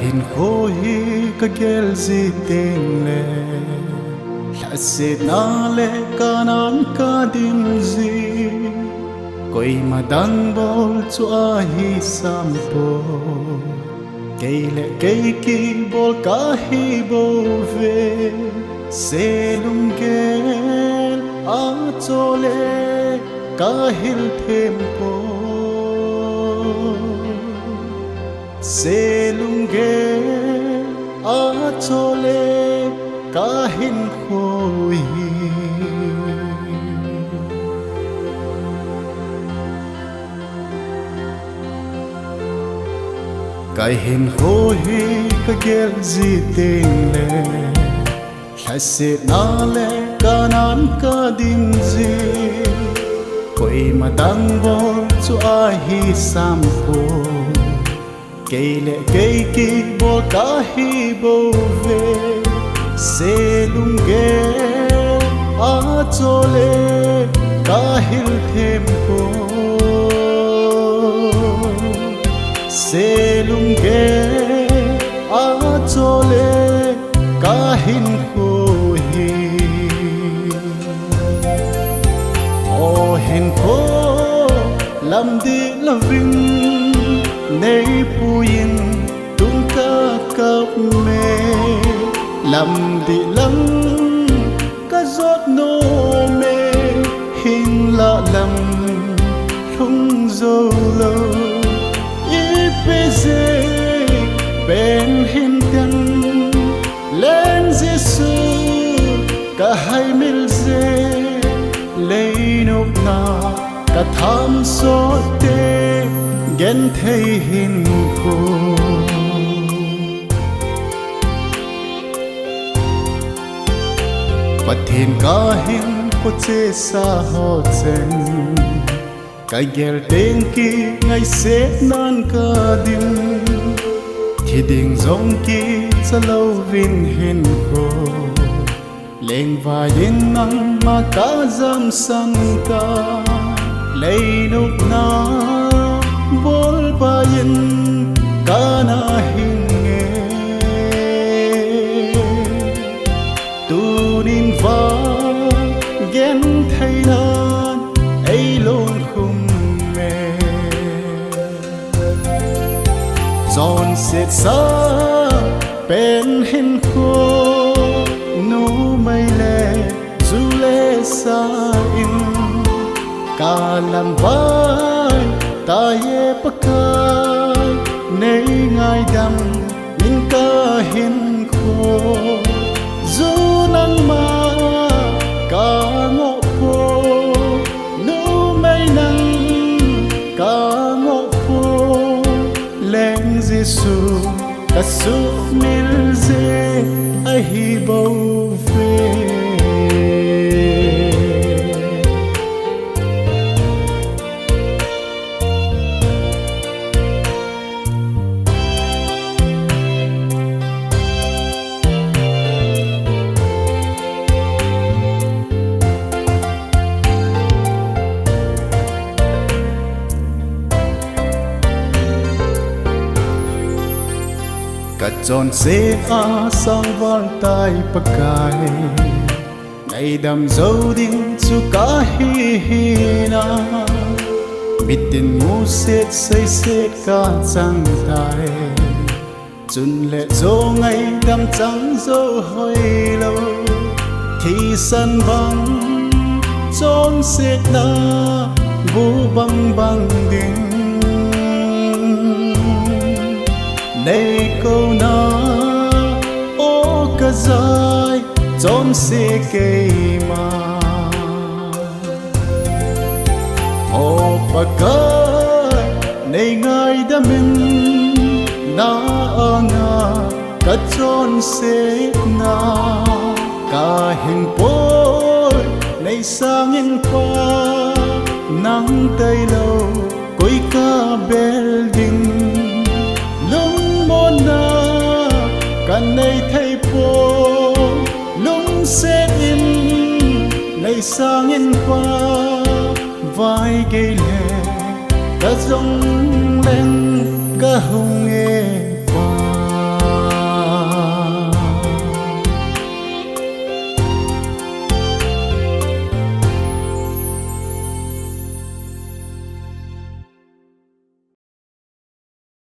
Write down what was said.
hin khoi ka gel zi ting le la se na le kanan ka dim zi koi madang bol chu a hi sampo keile keiki bol ka hi bo ve se lungel a chole ka hil tempo se lungel a chole ka hin khoi cái hình khôi cái gel gì tình lệ lại sẽ na lệ cả nan cả đêm gì coi mà tăng vô cho ai hi sam po cây lệ cây kỳ vô cả hi bầu về sẽ lung ghé á cho lệ cả hil thêm po se lungge a chole ka hin khoi o hin kho lam di loving nei puin tung ka kap me lam di lam ka zot no me hin la lam thung zo lo bên hin ten lên Giêsu cả hai mil dê lấy nộp na cả tham số tê ghen thấy hin cô bất thiên cả hin có chế sa ho chen cái gel tên ki ngày sẽ nan cả đêm thì đình giống ki sa lâu vin hin ko lên vai đến nắng mà cả dâm sang ca lấy nốt na bol bayin cả na hin nghe tu nín va ghen thấy nan ấy luôn không giòn sệt sa bên hin khô nu mây lệ du lê sa in cả làm vai ta ye pakai nei ngai dam in ka hin khô du nang ma ka ngộ khô nu mây nang ka ngộ khô lên Giêsu cả su mil dê ai hi bầu về cả tròn dê a sang vang tai pakai ngày đam dâu đinh chu cả hi hi na bitin mu set say set cả chang tai chun lệ dô ngày đam trắng dô hơi lâu thì san băng tròn set na vu băng băng đinh này câu na ô cả dài trong xe cây mà ô bà cái này ngài đã mình na nga cả trong xe na cả hình bối này sang in qua nắng tây lâu cối ca building cần này thay phố lung sẽ in này sang in qua vai gây lệ cả rong lên cả hồng nghe